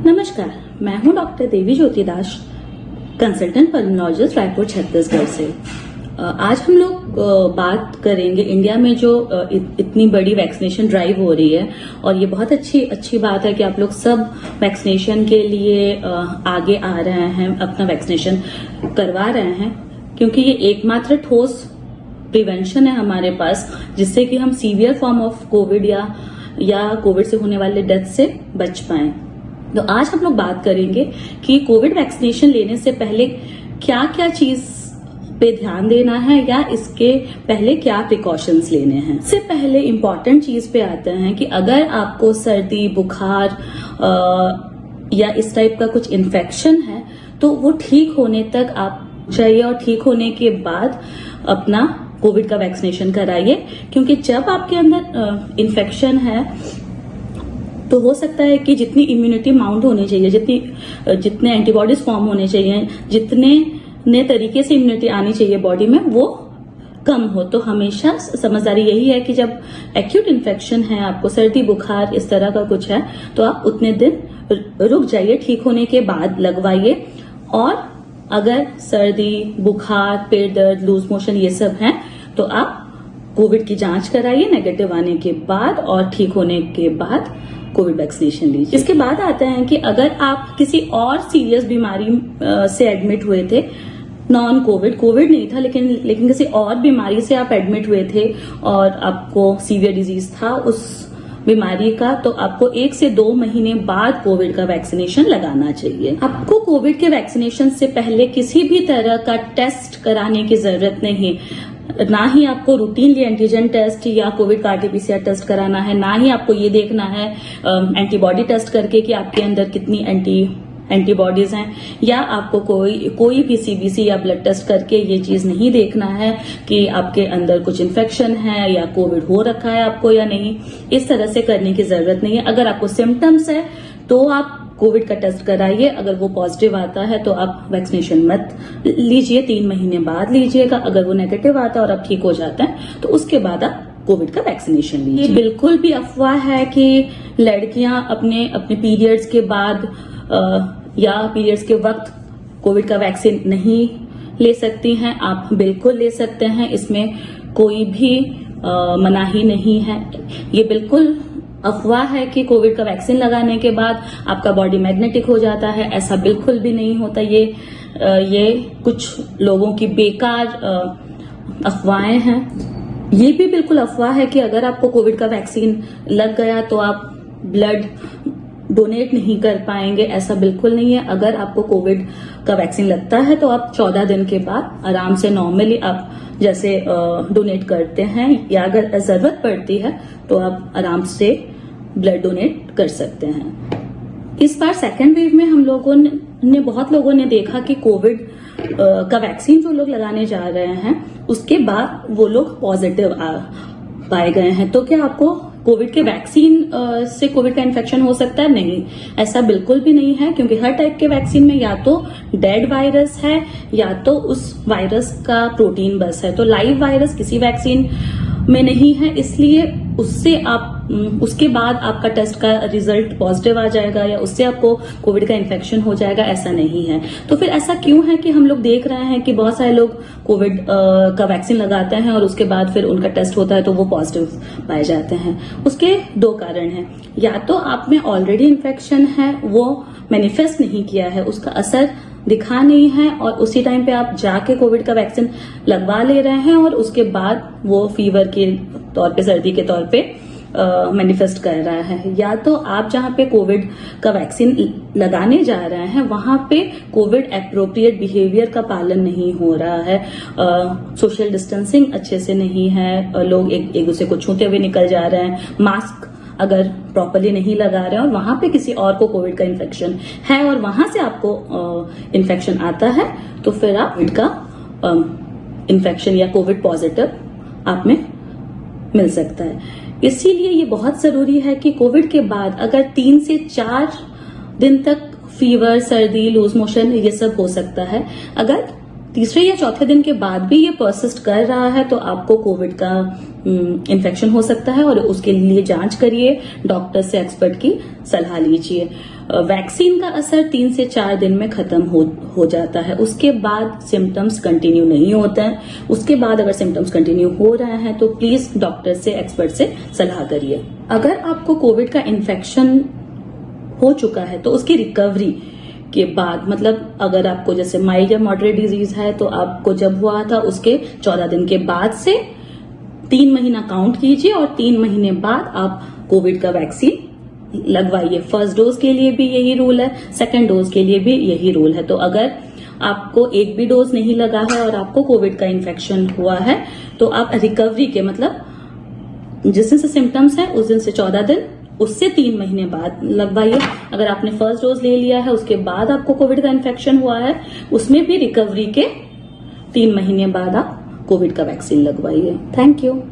नमस्कार, मैं हूं डॉक्टर देवी ज्योति दास, कंसल्टेंट पल्मोनोलॉजिस्ट, रायपुर छत्तीसगढ़ से। आज हम लोग बात करेंगे इंडिया में जो इतनी बड़ी वैक्सीनेशन ड्राइव हो रही है, और ये बहुत अच्छी बात है कि आप लोग सब वैक्सीनेशन के लिए आगे आ रहे हैं, अपना वैक्सीनेशन करवा रहे हैं, क्योंकि ये एकमात्र ठोस प्रिवेंशन है हमारे पास जिससे कि हम सीवियर फॉर्म ऑफ कोविड या कोविड से होने वाले डेथ से बच पाएं। तो आज हम लोग बात करेंगे कि कोविड वैक्सीनेशन लेने से पहले क्या क्या चीज पे ध्यान देना है या इसके पहले क्या प्रिकॉशंस लेने हैं। इससे पहले इम्पोर्टेंट चीज पे आते हैं कि अगर आपको सर्दी, बुखार या इस टाइप का कुछ इन्फेक्शन है तो वो ठीक होने तक आप चाहिए, और ठीक होने के बाद अपना कोविड का वैक्सीनेशन कराइए, क्योंकि जब आपके अंदर इन्फेक्शन है तो हो सकता है कि जितनी इम्यूनिटी माउंट होनी चाहिए, जितने एंटीबॉडीज फॉर्म होने चाहिए, जितने नए तरीके से इम्यूनिटी आनी चाहिए बॉडी में, वो कम हो। तो हमेशा समझदारी यही है कि जब एक्यूट इन्फेक्शन है, आपको सर्दी, बुखार इस तरह का कुछ है, तो आप उतने दिन रुक जाइए, ठीक होने के बाद लगवाइए। और अगर सर्दी, बुखार, पेट दर्द, लूज मोशन ये सब है तो आप कोविड की जांच कराइए नेगेटिव आने के बाद, और ठीक होने के बाद कोविड वैक्सीनेशन लीजिए। इसके बाद आते हैं कि अगर आप किसी और सीरियस बीमारी से एडमिट हुए थे, नॉन कोविड नहीं था, लेकिन किसी और बीमारी से आप एडमिट हुए थे और आपको सीवियर डिजीज था उस बीमारी का, तो आपको 1 से 2 महीने बाद कोविड का वैक्सीनेशन लगाना चाहिए। आपको कोविड के वैक्सीनेशन से पहले किसी भी तरह का टेस्ट कराने की जरूरत नहीं, ना ही आपको रूटीनली एंटीजन टेस्ट या कोविड का आरटीपीसीआर टेस्ट कराना है, ना ही आपको ये देखना है एंटीबॉडी टेस्ट करके कि आपके अंदर कितनी एंटीबॉडीज हैं, या आपको कोई भी सीबीसी या ब्लड टेस्ट करके ये चीज नहीं देखना है कि आपके अंदर कुछ इन्फेक्शन है या कोविड हो रखा है आपको या नहीं। इस तरह से करने की जरूरत नहीं है। अगर आपको सिम्टम्स है तो आप कोविड का टेस्ट कराइए, अगर वो पॉजिटिव आता है तो आप वैक्सीनेशन मत लीजिए, 3 महीने बाद लीजिएगा। अगर वो नेगेटिव आता है और आप ठीक हो जाते हैं तो उसके बाद आप कोविड का वैक्सीनेशन लीजिए। ये बिल्कुल भी अफवाह है कि लड़कियां अपने पीरियड्स के बाद या पीरियड्स के वक्त कोविड का वैक्सीन नहीं ले सकती हैं। आप बिल्कुल ले सकते हैं, इसमें कोई भी मनाही नहीं है। ये बिल्कुल अफवाह है कि कोविड का वैक्सीन लगाने के बाद आपका बॉडी मैग्नेटिक हो जाता है, ऐसा बिल्कुल भी नहीं होता। ये कुछ लोगों की बेकार अफवाहें हैं। ये भी बिल्कुल अफवाह है कि अगर आपको कोविड का वैक्सीन लग गया तो आप ब्लड डोनेट नहीं कर पाएंगे, ऐसा बिल्कुल नहीं है। अगर आपको कोविड का वैक्सीन लगता है तो आप 14 दिन के बाद आराम से नॉर्मली आप जैसे डोनेट करते हैं, या अगर जरूरत पड़ती है तो आप आराम से ब्लड डोनेट कर सकते हैं। इस बार सेकेंड वेव में हम लोगों ने बहुत लोगों ने देखा कि कोविड का वैक्सीन जो लोग लगाने जा रहे हैं उसके बाद वो लोग पॉजिटिव पाए गए हैं। तो क्या आपको कोविड के वैक्सीन से कोविड का इन्फेक्शन हो सकता है? नहीं, ऐसा बिल्कुल भी नहीं है, क्योंकि हर टाइप के वैक्सीन में या तो डेड वायरस है या तो उस वायरस का प्रोटीन बस है। तो लाइव वायरस किसी वैक्सीन में नहीं है, इसलिए उसके बाद आपका टेस्ट का रिजल्ट पॉजिटिव आ जाएगा या उससे आपको कोविड का इन्फेक्शन हो जाएगा, ऐसा नहीं है। तो फिर ऐसा क्यों है कि हम लोग देख रहे हैं कि बहुत सारे लोग कोविड का वैक्सीन लगाते हैं और उसके बाद फिर उनका टेस्ट होता है तो वो पॉजिटिव पाए जाते हैं? उसके 2 कारण हैं। या तो आप में ऑलरेडी इन्फेक्शन है, वो मैनिफेस्ट नहीं किया है, उसका असर दिखा नहीं है, और उसी टाइम पे आप जाके कोविड का वैक्सीन लगवा ले रहे हैं और उसके बाद वो फीवर के तौर पे, सर्दी के तौर पे मैनिफेस्ट कर रहा है। या तो आप जहां पे कोविड का वैक्सीन लगाने जा रहे हैं वहां पे कोविड एप्रोप्रिएट बिहेवियर का पालन नहीं हो रहा है, सोशल डिस्टेंसिंग अच्छे से नहीं है, लोग एक दूसरे को छूते हुए निकल जा रहे हैं, मास्क अगर प्रॉपरली नहीं लगा रहे हैं, और वहां पे किसी और को कोविड का इन्फेक्शन है और वहां से आपको इन्फेक्शन आता है, तो फिर आप कोविड का इन्फेक्शन या कोविड पॉजिटिव आप में मिल सकता है। इसीलिए ये बहुत जरूरी है कि कोविड के बाद अगर 3 से 4 दिन तक फीवर, सर्दी, लूज मोशन ये सब हो सकता है, अगर तीसरे या चौथे दिन के बाद भी ये परसिस्ट कर रहा है तो आपको कोविड का इन्फेक्शन हो सकता है, और उसके लिए जांच करिए, डॉक्टर से, एक्सपर्ट की सलाह लीजिए। वैक्सीन का असर 3 से 4 दिन में खत्म हो जाता है। उसके बाद सिम्टम्स कंटिन्यू नहीं होते हैं। उसके बाद अगर सिम्टम्स कंटिन्यू हो रहे हैं तो प्लीज डॉक्टर से, एक्सपर्ट से सलाह करिए। अगर आपको कोविड का इन्फेक्शन हो चुका है तो उसकी रिकवरी के बाद, मतलब अगर आपको जैसे माइल्ड या मॉडरेट डिजीज है तो आपको जब हुआ था उसके 14 दिन के बाद से 3 महीना काउंट कीजिए और 3 महीने बाद आप कोविड का वैक्सीन लगवाइए। फर्स्ट डोज के लिए भी यही रूल है, सेकंड डोज के लिए भी यही रूल है। तो अगर आपको एक भी डोज नहीं लगा है और आपको कोविड का इन्फेक्शन हुआ है तो आप रिकवरी के, मतलब जिस दिन से सिम्टम्स है उस दिन से 14 दिन, उससे 3 महीने बाद लगवाइए। अगर आपने फर्स्ट डोज ले लिया है उसके बाद आपको कोविड का इन्फेक्शन हुआ है, उसमें भी रिकवरी के 3 महीने बाद आप कोविड का वैक्सीन लगवाइए। Thank you.